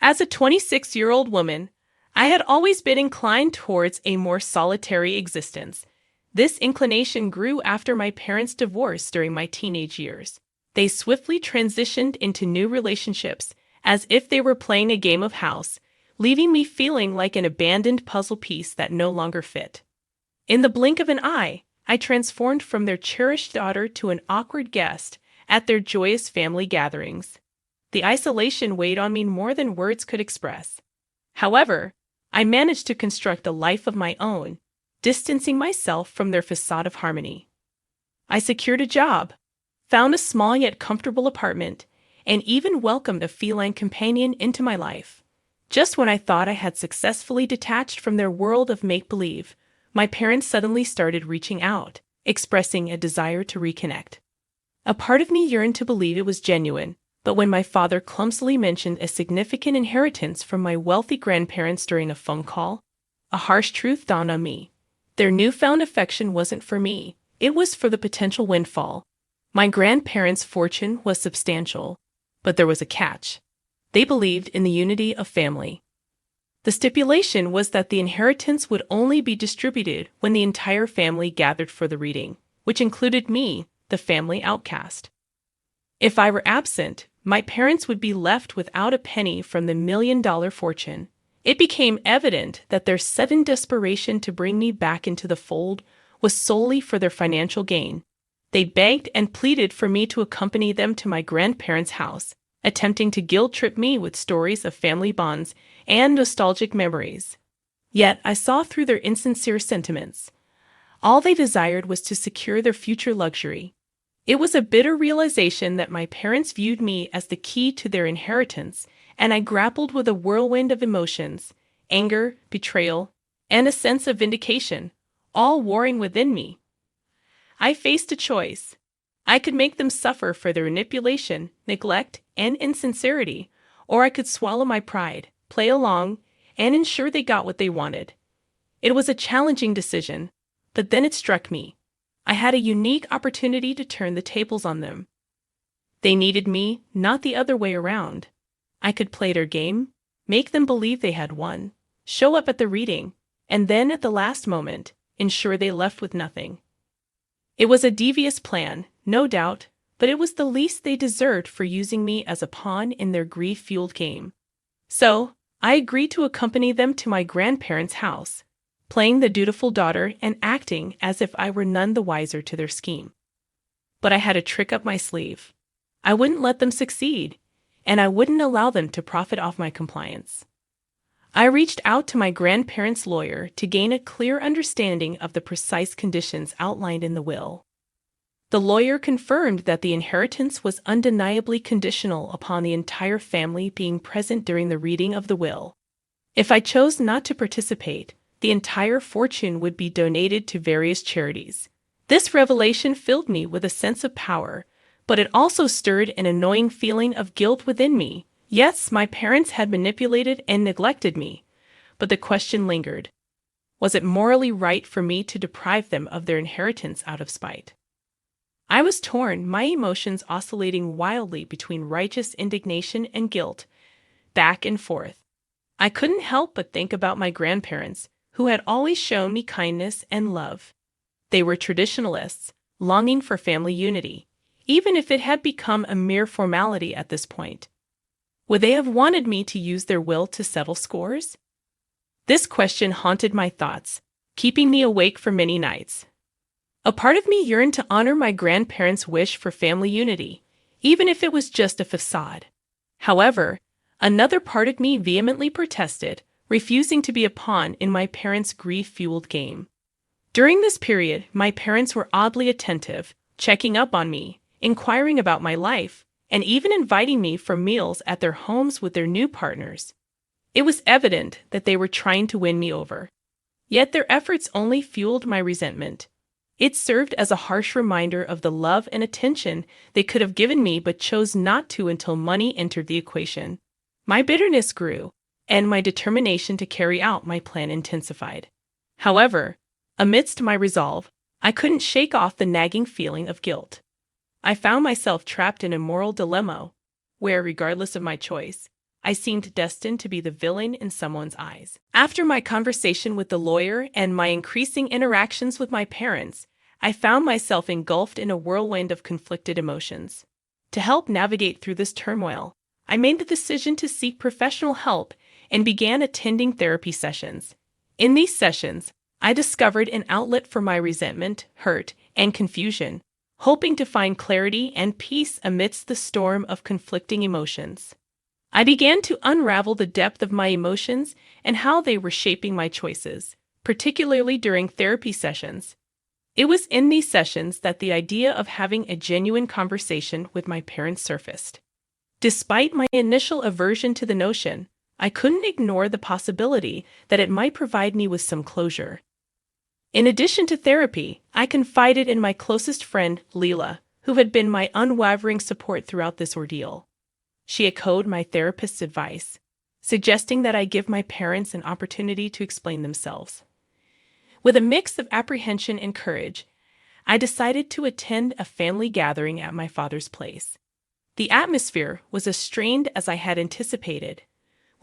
As a 26-year-old woman, I had always been inclined towards a more solitary existence. This inclination grew after my parents' divorce during my teenage years. They swiftly transitioned into new relationships, as if they were playing a game of house, leaving me feeling like an abandoned puzzle piece that no longer fit. In the blink of an eye, I transformed from their cherished daughter to an awkward guest at their joyous family gatherings. The isolation weighed on me more than words could express. However, I managed to construct a life of my own, distancing myself from their facade of harmony. I secured a job, found a small yet comfortable apartment, and even welcomed a feline companion into my life. Just when I thought I had successfully detached from their world of make-believe, my parents suddenly started reaching out, expressing a desire to reconnect. A part of me yearned to believe it was genuine, but when my father clumsily mentioned a significant inheritance from my wealthy grandparents during a phone call, a harsh truth dawned on me. Their newfound affection wasn't for me, it was for the potential windfall. My grandparents' fortune was substantial, but there was a catch. They believed in the unity of family. The stipulation was that the inheritance would only be distributed when the entire family gathered for the reading, which included me, the family outcast. If I were absent, my parents would be left without a penny from the million-dollar fortune. It became evident that their sudden desperation to bring me back into the fold was solely for their financial gain. They begged and pleaded for me to accompany them to my grandparents' house, attempting to guilt-trip me with stories of family bonds and nostalgic memories. Yet I saw through their insincere sentiments. All they desired was to secure their future luxury. It was a bitter realization that my parents viewed me as the key to their inheritance, and I grappled with a whirlwind of emotions, anger, betrayal, and a sense of vindication, all warring within me. I faced a choice. I could make them suffer for their manipulation, neglect, and insincerity, or I could swallow my pride, play along, and ensure they got what they wanted. It was a challenging decision, but then it struck me. I had a unique opportunity to turn the tables on them. They needed me, not the other way around. I could play their game, make them believe they had won, show up at the reading, and then at the last moment, ensure they left with nothing. It was a devious plan, no doubt, but it was the least they deserved for using me as a pawn in their grief-fueled game. So, I agreed to accompany them to my grandparents' house, playing the dutiful daughter and acting as if I were none the wiser to their scheme. But I had a trick up my sleeve. I wouldn't let them succeed, and I wouldn't allow them to profit off my compliance. I reached out to my grandparents' lawyer to gain a clear understanding of the precise conditions outlined in the will. The lawyer confirmed that the inheritance was undeniably conditional upon the entire family being present during the reading of the will. If I chose not to participate, the entire fortune would be donated to various charities. This revelation filled me with a sense of power, but it also stirred an annoying feeling of guilt within me. Yes, my parents had manipulated and neglected me, but the question lingered. Was it morally right for me to deprive them of their inheritance out of spite? I was torn, my emotions oscillating wildly between righteous indignation and guilt, back and forth. I couldn't help but think about my grandparents, who had always shown me kindness and love. They were traditionalists, longing for family unity, even if it had become a mere formality at this point. Would they have wanted me to use their will to settle scores? This question haunted my thoughts, keeping me awake for many nights. A part of me yearned to honor my grandparents' wish for family unity, even if it was just a facade. However, another part of me vehemently protested, refusing to be a pawn in my parents' grief-fueled game. During this period, my parents were oddly attentive, checking up on me, inquiring about my life, and even inviting me for meals at their homes with their new partners. It was evident that they were trying to win me over. Yet their efforts only fueled my resentment. It served as a harsh reminder of the love and attention they could have given me but chose not to until money entered the equation. My bitterness grew, and my determination to carry out my plan intensified. However, amidst my resolve, I couldn't shake off the nagging feeling of guilt. I found myself trapped in a moral dilemma, where, regardless of my choice, I seemed destined to be the villain in someone's eyes. After my conversation with the lawyer and my increasing interactions with my parents, I found myself engulfed in a whirlwind of conflicted emotions. To help navigate through this turmoil, I made the decision to seek professional help and began attending therapy sessions. In these sessions, I discovered an outlet for my resentment, hurt, and confusion, hoping to find clarity and peace amidst the storm of conflicting emotions. I began to unravel the depth of my emotions and how they were shaping my choices, particularly during therapy sessions. It was in these sessions that the idea of having a genuine conversation with my parents surfaced. Despite my initial aversion to the notion, I couldn't ignore the possibility that it might provide me with some closure. In addition to therapy, I confided in my closest friend, Leela, who had been my unwavering support throughout this ordeal. She echoed my therapist's advice, suggesting that I give my parents an opportunity to explain themselves. With a mix of apprehension and courage, I decided to attend a family gathering at my father's place. The atmosphere was as strained as I had anticipated,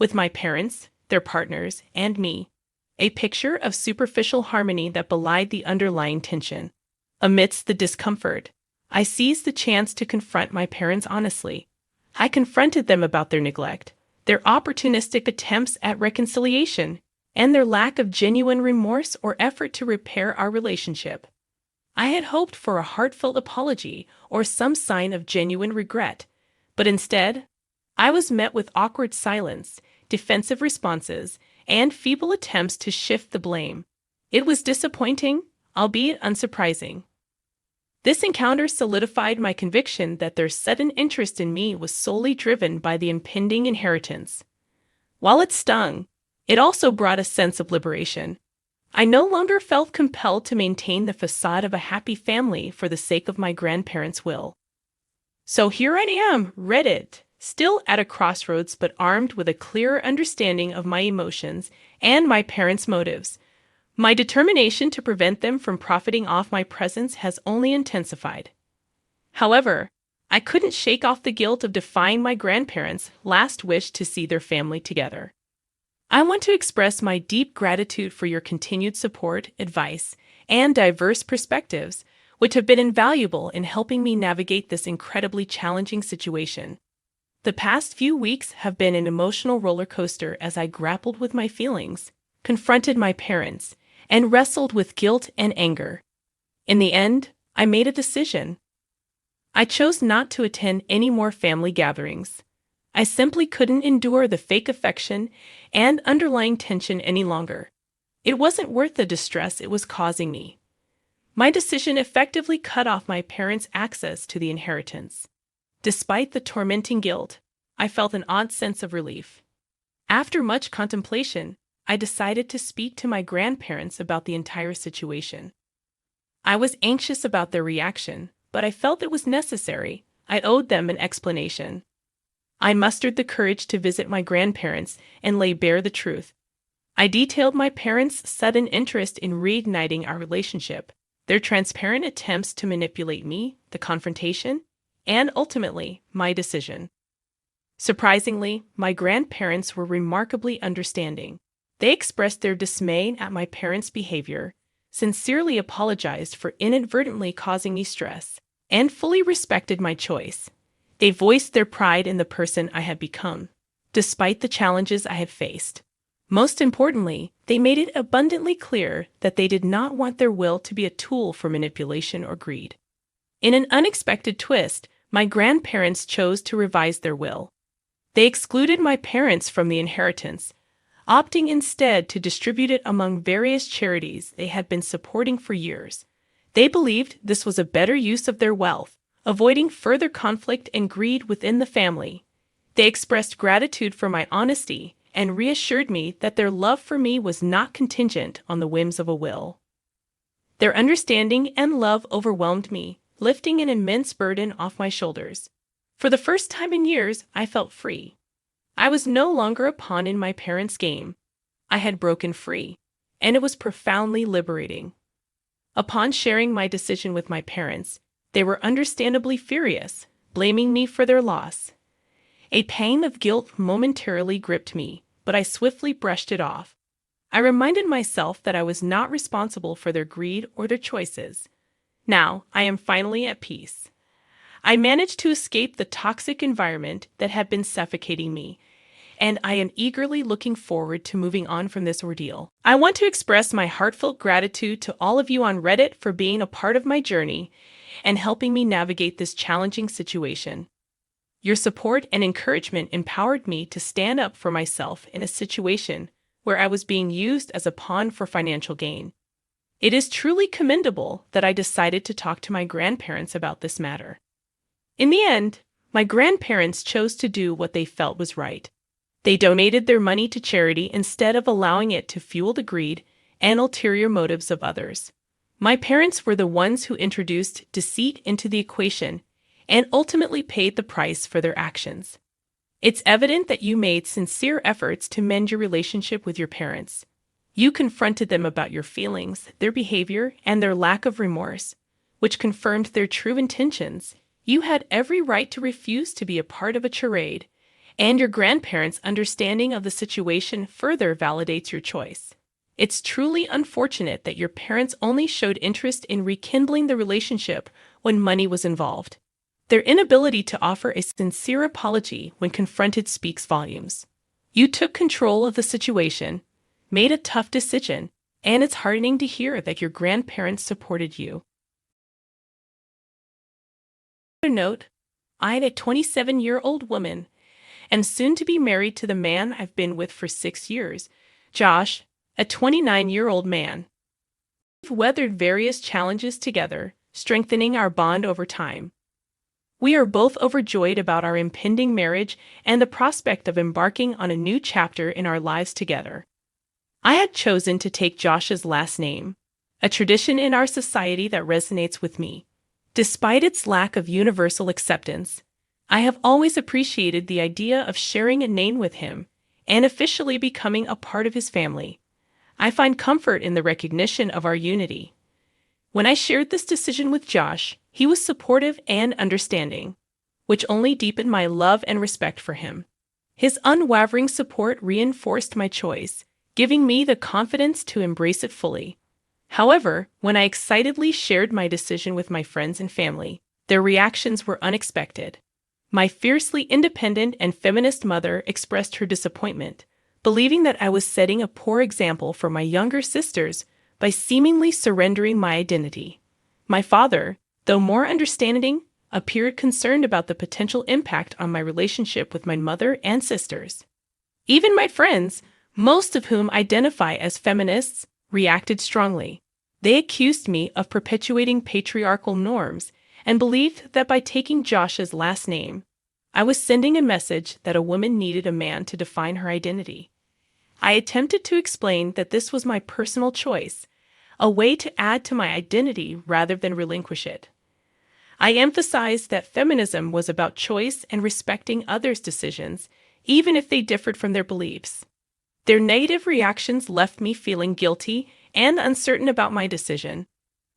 with my parents, their partners, and me, a picture of superficial harmony that belied the underlying tension. Amidst the discomfort, I seized the chance to confront my parents honestly. I confronted them about their neglect, their opportunistic attempts at reconciliation, and their lack of genuine remorse or effort to repair our relationship. I had hoped for a heartfelt apology or some sign of genuine regret, but instead, I was met with awkward silence, defensive responses, and feeble attempts to shift the blame. It was disappointing, albeit unsurprising. This encounter solidified my conviction that their sudden interest in me was solely driven by the impending inheritance. While it stung, it also brought a sense of liberation. I no longer felt compelled to maintain the facade of a happy family for the sake of my grandparents' will. So here I am, Reddit, still at a crossroads but armed with a clearer understanding of my emotions and my parents' motives. My determination to prevent them from profiting off my presence has only intensified. However, I couldn't shake off the guilt of defying my grandparents' last wish to see their family together. I want to express my deep gratitude for your continued support, advice, and diverse perspectives, which have been invaluable in helping me navigate this incredibly challenging situation. The past few weeks have been an emotional roller coaster as I grappled with my feelings, confronted my parents, and wrestled with guilt and anger. In the end, I made a decision. I chose not to attend any more family gatherings. I simply couldn't endure the fake affection and underlying tension any longer. It wasn't worth the distress it was causing me. My decision effectively cut off my parents' access to the inheritance. Despite the tormenting guilt, I felt an odd sense of relief. After much contemplation, I decided to speak to my grandparents about the entire situation. I was anxious about their reaction, but I felt it was necessary. I owed them an explanation. I mustered the courage to visit my grandparents and lay bare the truth. I detailed my parents' sudden interest in reigniting our relationship, their transparent attempts to manipulate me, the confrontation, and ultimately, my decision. Surprisingly, my grandparents were remarkably understanding. They expressed their dismay at my parents' behavior, sincerely apologized for inadvertently causing me stress, and fully respected my choice. They voiced their pride in the person I had become, despite the challenges I had faced. Most importantly, they made it abundantly clear that they did not want their will to be a tool for manipulation or greed. In an unexpected twist, my grandparents chose to revise their will. They excluded my parents from the inheritance, opting instead to distribute it among various charities they had been supporting for years. They believed this was a better use of their wealth, avoiding further conflict and greed within the family. They expressed gratitude for my honesty and reassured me that their love for me was not contingent on the whims of a will. Their understanding and love overwhelmed me, lifting an immense burden off my shoulders. For the first time in years, I felt free. I was no longer a pawn in my parents' game. I had broken free, and it was profoundly liberating. Upon sharing my decision with my parents, they were understandably furious, blaming me for their loss. A pang of guilt momentarily gripped me, but I swiftly brushed it off. I reminded myself that I was not responsible for their greed or their choices. Now, I am finally at peace. I managed to escape the toxic environment that had been suffocating me, and I am eagerly looking forward to moving on from this ordeal. I want to express my heartfelt gratitude to all of you on Reddit for being a part of my journey and helping me navigate this challenging situation. Your support and encouragement empowered me to stand up for myself in a situation where I was being used as a pawn for financial gain. It is truly commendable that I decided to talk to my grandparents about this matter. In the end, my grandparents chose to do what they felt was right. They donated their money to charity instead of allowing it to fuel the greed and ulterior motives of others. My parents were the ones who introduced deceit into the equation and ultimately paid the price for their actions. It's evident that you made sincere efforts to mend your relationship with your parents. You confronted them about your feelings, their behavior, and their lack of remorse, which confirmed their true intentions. You had every right to refuse to be a part of a charade, and your grandparents' understanding of the situation further validates your choice. It's truly unfortunate that your parents only showed interest in rekindling the relationship when money was involved. Their inability to offer a sincere apology when confronted speaks volumes. You took control of the situation, made a tough decision, and it's heartening to hear that your grandparents supported you. Note, I'm a 27-year-old woman and soon to be married to the man I've been with for 6 years, Josh, a 29-year-old man. We've weathered various challenges together, strengthening our bond over time. We are both overjoyed about our impending marriage and the prospect of embarking on a new chapter in our lives together. I had chosen to take Josh's last name, a tradition in our society that resonates with me. Despite its lack of universal acceptance, I have always appreciated the idea of sharing a name with him and officially becoming a part of his family. I find comfort in the recognition of our unity. When I shared this decision with Josh, he was supportive and understanding, which only deepened my love and respect for him. His unwavering support reinforced my choice, giving me the confidence to embrace it fully. However, when I excitedly shared my decision with my friends and family, their reactions were unexpected. My fiercely independent and feminist mother expressed her disappointment, believing that I was setting a poor example for my younger sisters by seemingly surrendering my identity. My father, though more understanding, appeared concerned about the potential impact on my relationship with my mother and sisters. Even my friends, most of whom identify as feminists, reacted strongly. They accused me of perpetuating patriarchal norms and believed that by taking Josh's last name, I was sending a message that a woman needed a man to define her identity. I attempted to explain that this was my personal choice, a way to add to my identity rather than relinquish it. I emphasized that feminism was about choice and respecting others' decisions, even if they differed from their beliefs. Their negative reactions left me feeling guilty and uncertain about my decision.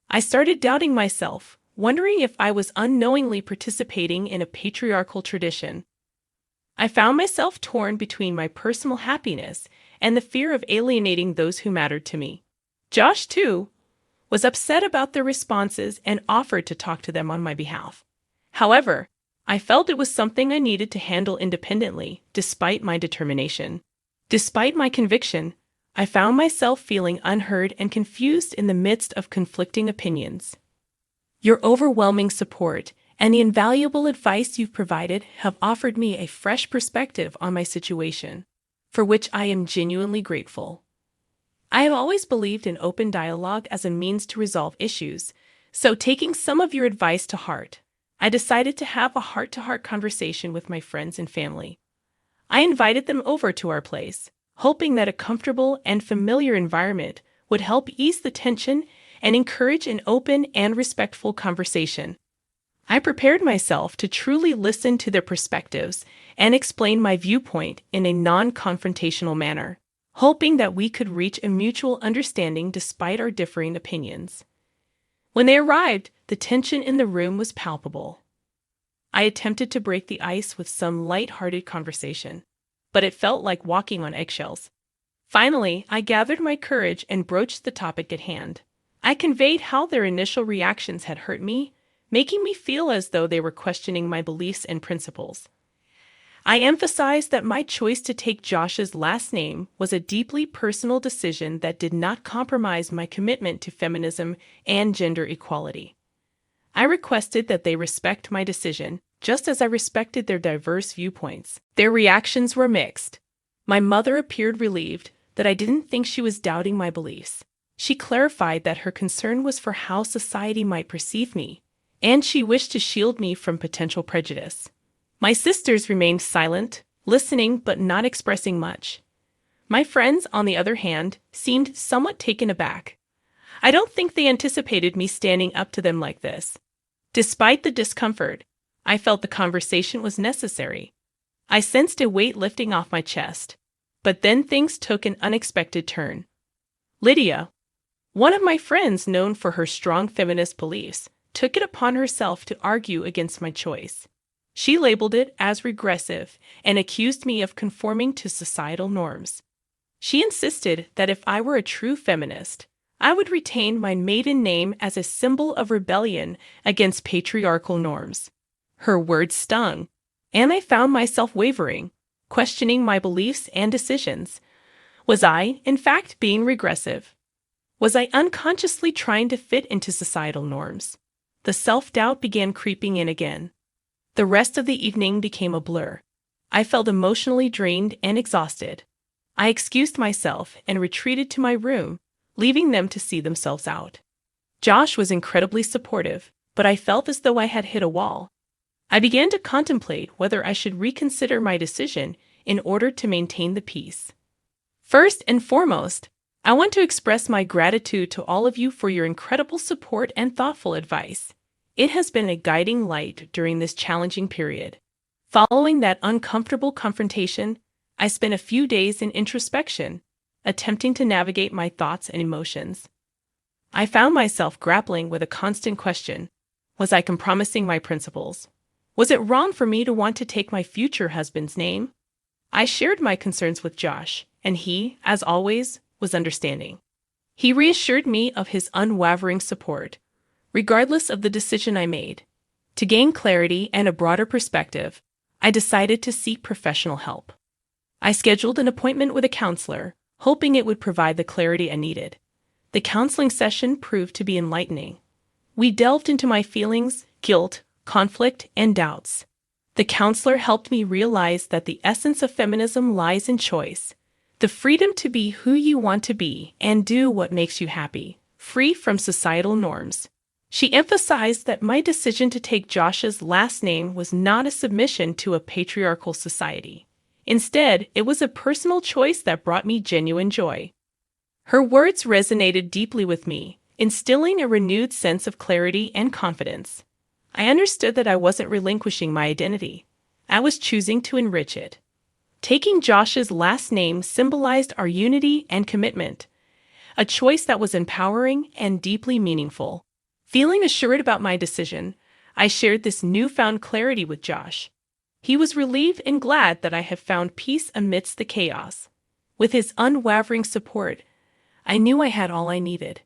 I started doubting myself, wondering if I was unknowingly participating in a patriarchal tradition. I found myself torn between my personal happiness and the fear of alienating those who mattered to me. Josh, too, was upset about their responses and offered to talk to them on my behalf. However, I felt it was something I needed to handle independently, despite my determination. Despite my conviction, I found myself feeling unheard and confused in the midst of conflicting opinions. Your overwhelming support and the invaluable advice you've provided have offered me a fresh perspective on my situation, for which I am genuinely grateful. I have always believed in open dialogue as a means to resolve issues, so taking some of your advice to heart, I decided to have a heart-to-heart conversation with my friends and family. I invited them over to our place, hoping that a comfortable and familiar environment would help ease the tension and encourage an open and respectful conversation. I prepared myself to truly listen to their perspectives and explain my viewpoint in a non-confrontational manner, hoping that we could reach a mutual understanding despite our differing opinions. When they arrived, the tension in the room was palpable. I attempted to break the ice with some light-hearted conversation, but it felt like walking on eggshells. Finally, I gathered my courage and broached the topic at hand. I conveyed how their initial reactions had hurt me, making me feel as though they were questioning my beliefs and principles. I emphasized that my choice to take Josh's last name was a deeply personal decision that did not compromise my commitment to feminism and gender equality. I requested that they respect my decision, just as I respected their diverse viewpoints. Their reactions were mixed. My mother appeared relieved that I didn't think she was doubting my beliefs. She clarified that her concern was for how society might perceive me, and she wished to shield me from potential prejudice. My sisters remained silent, listening but not expressing much. My friends, on the other hand, seemed somewhat taken aback. I don't think they anticipated me standing up to them like this. Despite the discomfort, I felt the conversation was necessary. I sensed a weight lifting off my chest. But then things took an unexpected turn. Lydia, one of my friends known for her strong feminist beliefs, took it upon herself to argue against my choice. She labeled it as regressive and accused me of conforming to societal norms. She insisted that if I were a true feminist, I would retain my maiden name as a symbol of rebellion against patriarchal norms. Her words stung, and I found myself wavering, questioning my beliefs and decisions. Was I, in fact, being regressive? Was I unconsciously trying to fit into societal norms? The self-doubt began creeping in again. The rest of the evening became a blur. I felt emotionally drained and exhausted. I excused myself and retreated to my room, leaving them to see themselves out. Josh was incredibly supportive, but I felt as though I had hit a wall. I began to contemplate whether I should reconsider my decision in order to maintain the peace. First and foremost, I want to express my gratitude to all of you for your incredible support and thoughtful advice. It has been a guiding light during this challenging period. Following that uncomfortable confrontation, I spent a few days in introspection, attempting to navigate my thoughts and emotions. I found myself grappling with a constant question: was I compromising my principles? Was it wrong for me to want to take my future husband's name? I shared my concerns with Josh, and he, as always, was understanding. He reassured me of his unwavering support, regardless of the decision I made. To gain clarity and a broader perspective, I decided to seek professional help. I scheduled an appointment with a counselor, hoping it would provide the clarity I needed. The counseling session proved to be enlightening. We delved into my feelings, guilt, conflict, and doubts. The counselor helped me realize that the essence of feminism lies in choice, the freedom to be who you want to be and do what makes you happy, free from societal norms. She emphasized that my decision to take Josh's last name was not a submission to a patriarchal society. Instead, it was a personal choice that brought me genuine joy. Her words resonated deeply with me, instilling a renewed sense of clarity and confidence. I understood that I wasn't relinquishing my identity. I was choosing to enrich it. Taking Josh's last name symbolized our unity and commitment, a choice that was empowering and deeply meaningful. Feeling assured about my decision, I shared this newfound clarity with Josh. He was relieved and glad that I had found peace amidst the chaos. With his unwavering support, I knew I had all I needed.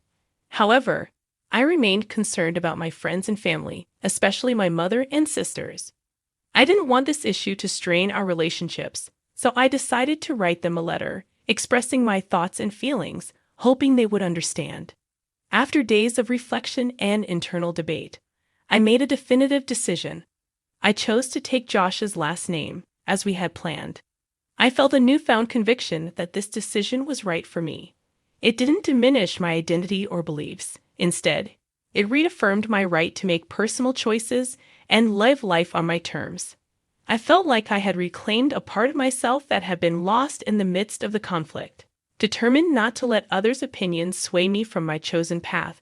However, I remained concerned about my friends and family, especially my mother and sisters. I didn't want this issue to strain our relationships, so I decided to write them a letter, expressing my thoughts and feelings, hoping they would understand. After days of reflection and internal debate, I made a definitive decision. I chose to take Josh's last name, as we had planned. I felt a newfound conviction that this decision was right for me. It didn't diminish my identity or beliefs. Instead, it reaffirmed my right to make personal choices and live life on my terms. I felt like I had reclaimed a part of myself that had been lost in the midst of the conflict. Determined not to let others' opinions sway me from my chosen path,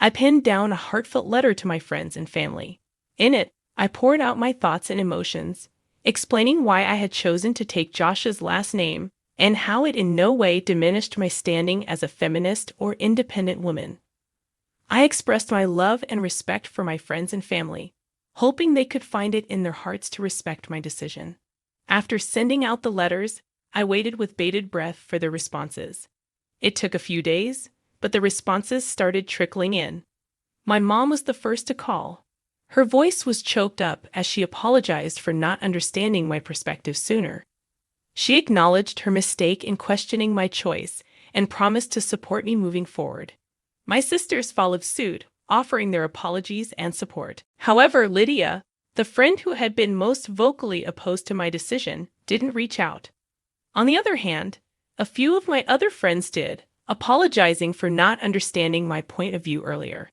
I penned down a heartfelt letter to my friends and family. In it, I poured out my thoughts and emotions, explaining why I had chosen to take Josh's last name and how it in no way diminished my standing as a feminist or independent woman. I expressed my love and respect for my friends and family, hoping they could find it in their hearts to respect my decision. After sending out the letters, I waited with bated breath for their responses. It took a few days, but the responses started trickling in. My mom was the first to call. Her voice was choked up as she apologized for not understanding my perspective sooner. She acknowledged her mistake in questioning my choice and promised to support me moving forward. My sisters followed suit, offering their apologies and support. However, Lydia, the friend who had been most vocally opposed to my decision, didn't reach out. On the other hand, a few of my other friends did, apologizing for not understanding my point of view earlier.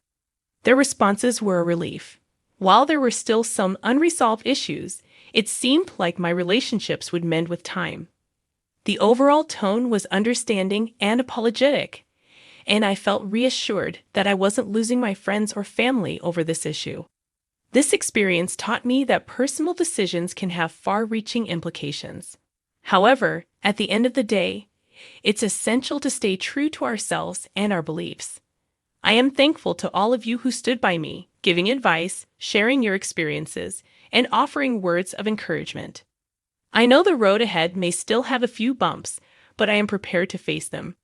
Their responses were a relief. While there were still some unresolved issues, it seemed like my relationships would mend with time. The overall tone was understanding and apologetic, and I felt reassured that I wasn't losing my friends or family over this issue. This experience taught me that personal decisions can have far-reaching implications. However, at the end of the day, it's essential to stay true to ourselves and our beliefs. I am thankful to all of you who stood by me, giving advice, sharing your experiences, and offering words of encouragement. I know the road ahead may still have a few bumps, but I am prepared to face them.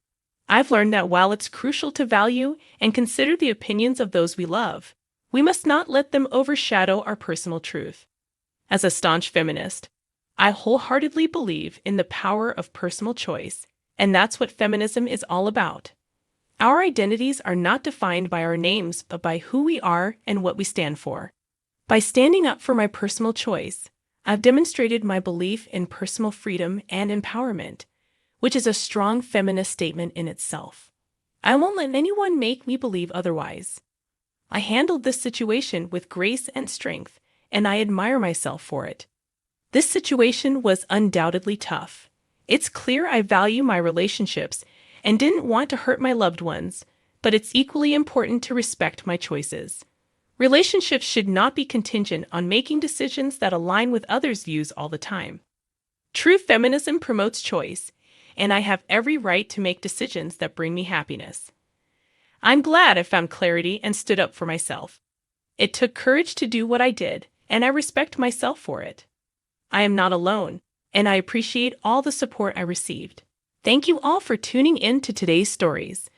I've learned that while it's crucial to value and consider the opinions of those we love, we must not let them overshadow our personal truth. As a staunch feminist, I wholeheartedly believe in the power of personal choice, and that's what feminism is all about. Our identities are not defined by our names, but by who we are and what we stand for. By standing up for my personal choice, I've demonstrated my belief in personal freedom and empowerment, which is a strong feminist statement in itself. I won't let anyone make me believe otherwise. I handled this situation with grace and strength, and I admire myself for it. This situation was undoubtedly tough. It's clear I value my relationships and didn't want to hurt my loved ones, but it's equally important to respect my choices. Relationships should not be contingent on making decisions that align with others' views all the time. True feminism promotes choice, and I have every right to make decisions that bring me happiness. I'm glad I found clarity and stood up for myself. It took courage to do what I did, and I respect myself for it. I am not alone, and I appreciate all the support I received. Thank you all for tuning in to today's stories.